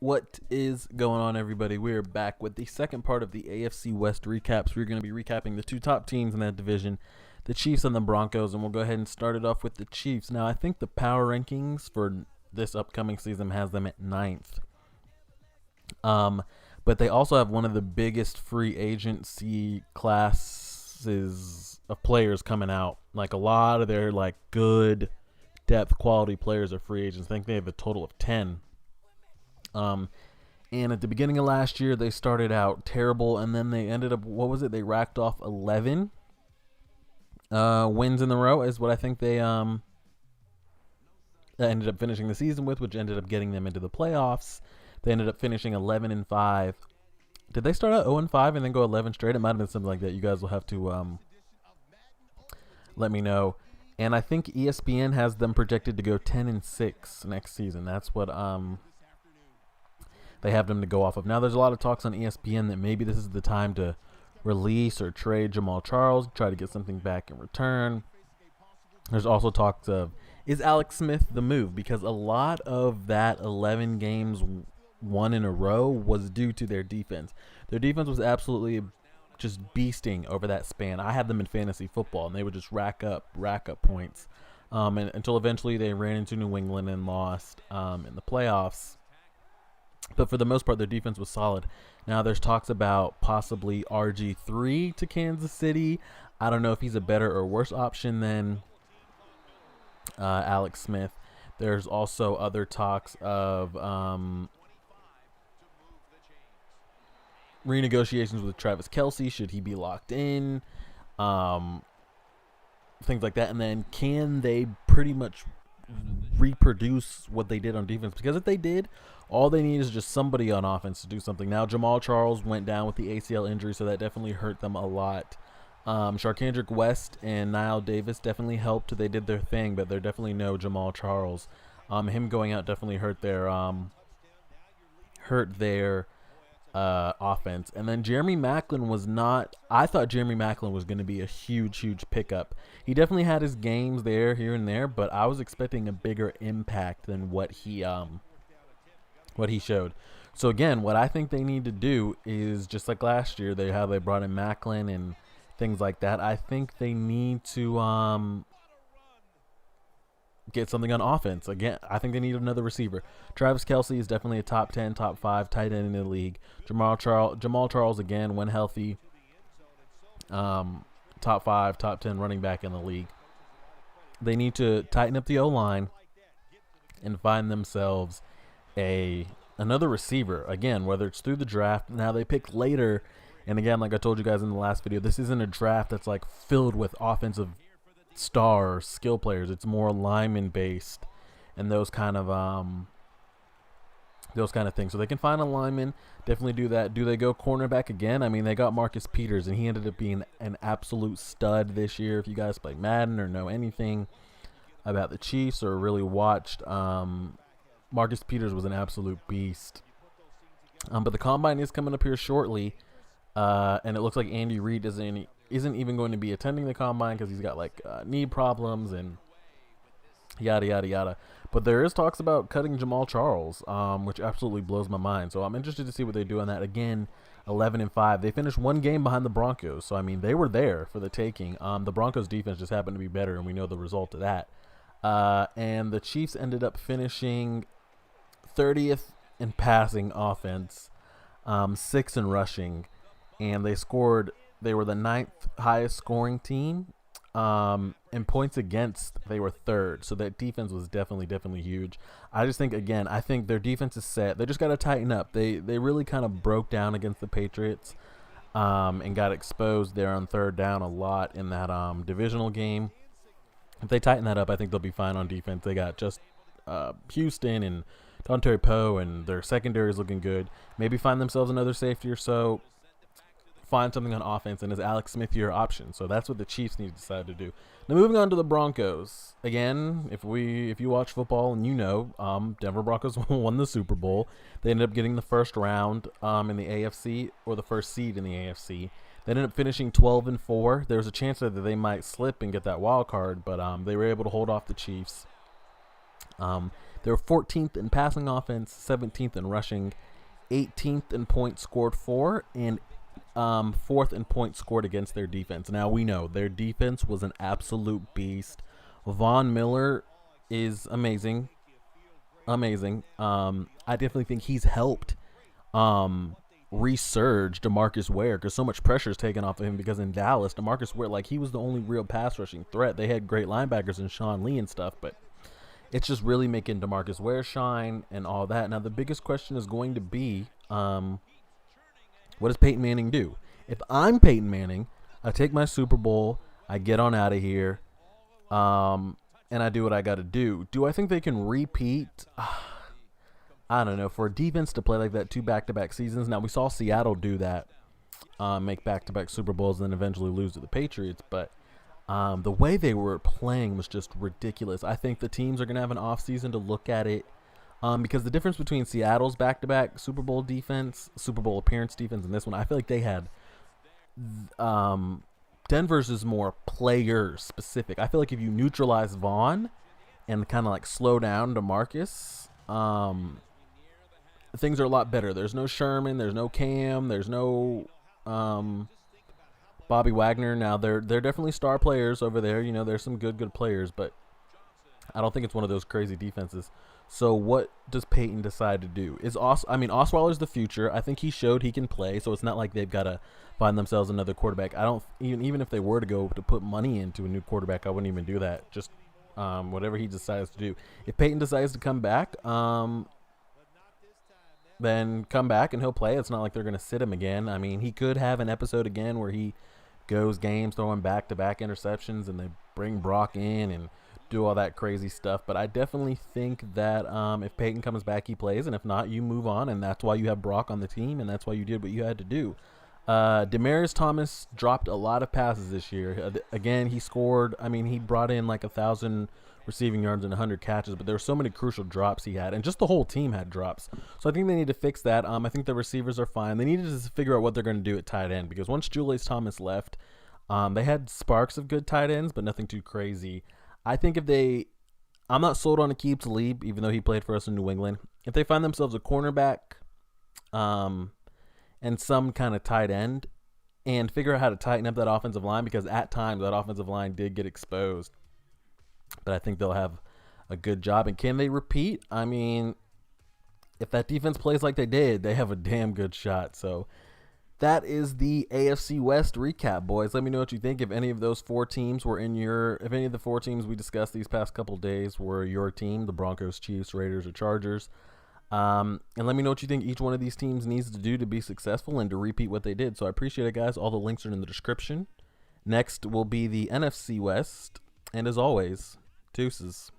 What is going on, everybody? We're back with the second part of the AFC West recaps. We're going to be recapping the two top teams in that division, the Chiefs and the Broncos, and we'll go ahead and start it off with the Chiefs. Now, I think the power rankings for this upcoming season has them at 9th. But they also have one of the biggest free agency classes of players coming out. Like, a lot of their good depth quality players are free agents. I think they have a total of 10. And at the beginning of last year, they started out terrible, and then they ended up, they racked off 11 wins in a row is what I think they ended up finishing the season with, which ended up getting them into the playoffs. They ended up finishing 11-5. Did they start out 0-5 and then go 11 straight? It might have been something like that. You guys will have to let me know. And I think ESPN has them projected to go 10-6 next season. That's what they have them to go off of. Now, there's a lot of talks on ESPN that maybe this is the time to release or trade Jamal Charles, try to get something back in return. There's also talks of, is Alex Smith the move? Because a lot of that 11 games won in a row was due to their defense. Their defense was absolutely just beasting over that span. I had them in fantasy football, and they would just rack up points and until eventually they ran into New England and lost in the playoffs. But for the most part, their defense was solid. Now, there's talks about possibly RG3 to Kansas City. I don't know if he's a better or worse option than Alex Smith. There's also other talks of renegotiations with Travis Kelce. Should he be locked in? Things like that. And then can they pretty much reproduce what they did on defense? Because if they did, all they need is just somebody on offense to do something. Now, Jamal Charles went down with the ACL injury, so that definitely hurt them a lot. Sharkandrick West and Niall Davis definitely helped. They did their thing, but they're definitely no Jamal Charles. Him going out definitely hurt their offense. And then Jeremy Maclin was not. I thought Jeremy Maclin was going to be a huge pickup. He definitely had his games there, here and there, but I was expecting a bigger impact than what he showed. So again, what I think they need to do is just like last year, they brought in Maclin and things like that. I think they need to get something on offense. Again, I think they need another receiver. Travis Kelce is definitely a top 10, top 5 tight end in the league. Jamal Charles again, when healthy, top 5, top 10 running back in the league. They need to tighten up the O-line and find themselves another receiver. Again, whether it's through the draft. Now, they pick later, and again, like I told you guys in the last video, this isn't a draft that's like filled with offensive star skill players. It's more lineman based and those kind of things. So they can find a lineman, definitely do that. Do they go cornerback again? I mean, they got Marcus Peters, and he ended up being an absolute stud this year. If you guys play Madden or know anything about the Chiefs or really watched, Marcus Peters was an absolute beast. But the combine is coming up here shortly, and it looks like Andy Reid isn't even going to be attending the combine because he's got knee problems and yada yada yada. But there is talks about cutting Jamal Charles, which absolutely blows my mind. So I'm interested to see what they do on that. Again, 11-5. They finished one game behind the Broncos, so I mean they were there for the taking. The Broncos defense just happened to be better, and we know the result of that. And the Chiefs ended up finishing 30th in passing offense, 6th in rushing, and they were the 9th highest scoring team. In points against, they were 3rd. So that defense was definitely huge. I just think, again, their defense is set. They just got to tighten up. They really kind of broke down against the Patriots and got exposed there on 3rd down a lot in that divisional game. If they tighten that up, I think they'll be fine on defense. They got just Houston and Dontari Poe, and their secondary is looking good. Maybe find themselves another safety or so. Find something on offense, and is Alex Smith your option? So that's what the Chiefs need to decide to do. Now, moving on to the Broncos. Again, if you watch football and you know, Denver Broncos won the Super Bowl. They ended up getting the first round in the AFC, or the first seed in the AFC. They ended up finishing 12-4. There was a chance that they might slip and get that wild card, but they were able to hold off the Chiefs. They're 14th in passing offense, 17th in rushing, 18th in points scored for, and 4th in points scored against their defense. Now, we know their defense was an absolute beast. Von Miller is amazing. Amazing. I definitely think he's helped resurge DeMarcus Ware, because so much pressure is taken off of him, because in Dallas, DeMarcus Ware, like, he was the only real pass rushing threat. They had great linebackers in Sean Lee and stuff, but it's just really making DeMarcus Ware shine and all that. Now, the biggest question is going to be, what does Peyton Manning do? If I'm Peyton Manning, I take my Super Bowl, I get on out of here, and I do what I got to do. Do I think they can repeat? I don't know. For a defense to play like that 2 back-to-back seasons. Now, we saw Seattle do that, make back-to-back Super Bowls and then eventually lose to the Patriots. But the way they were playing was just ridiculous. I think the teams are going to have an offseason to look at it, because the difference between Seattle's back-to-back Super Bowl defense, Super Bowl appearance defense, and this one, I feel like they had Denver's is more player-specific. I feel like if you neutralize Vaughn and kind of like slow down DeMarcus, things are a lot better. There's no Sherman, there's no Cam, there's no Bobby Wagner. Now they're definitely star players over there. You know, there's some good players, but I don't think it's one of those crazy defenses. So what does Peyton decide to do? Osweiler's the future. I think he showed he can play, so it's not like they've got to find themselves another quarterback. I don't even if they were to go to put money into a new quarterback, I wouldn't even do that. Just whatever he decides to do. If Peyton decides to come back, then come back and he'll play. It's not like they're going to sit him again. I mean, he could have an episode again where he goes games throwing back-to-back interceptions and they bring Brock in and do all that crazy stuff. But I definitely think that if Peyton comes back, he plays, and if not, you move on, and that's why you have Brock on the team, and that's why you did what you had to do. Demaryius Thomas dropped a lot of passes this year. Again, he scored. I mean, he brought in like 1,000 receiving yards and 100 catches, but there were so many crucial drops he had, and just the whole team had drops. So I think they need to fix that. I think the receivers are fine. They needed to figure out what they're going to do at tight end, because once Julius Thomas left, they had sparks of good tight ends, but nothing too crazy. I think I'm not sold on Aqib Talib, even though he played for us in New England. If they find themselves a cornerback, and some kind of tight end, and figure out how to tighten up that offensive line, because at times that offensive line did get exposed. But I think they'll have a good job. And can they repeat? I mean, if that defense plays like they did, they have a damn good shot. So that is the AFC West recap, boys. Let me know what you think. If any of those 4 teams were if any of the 4 teams we discussed these past couple days were your team, the Broncos, Chiefs, Raiders, or Chargers. And let me know what you think each one of these teams needs to do to be successful and to repeat what they did. So I appreciate it, guys. All the links are in the description. Next will be the NFC West. And as always, deuces.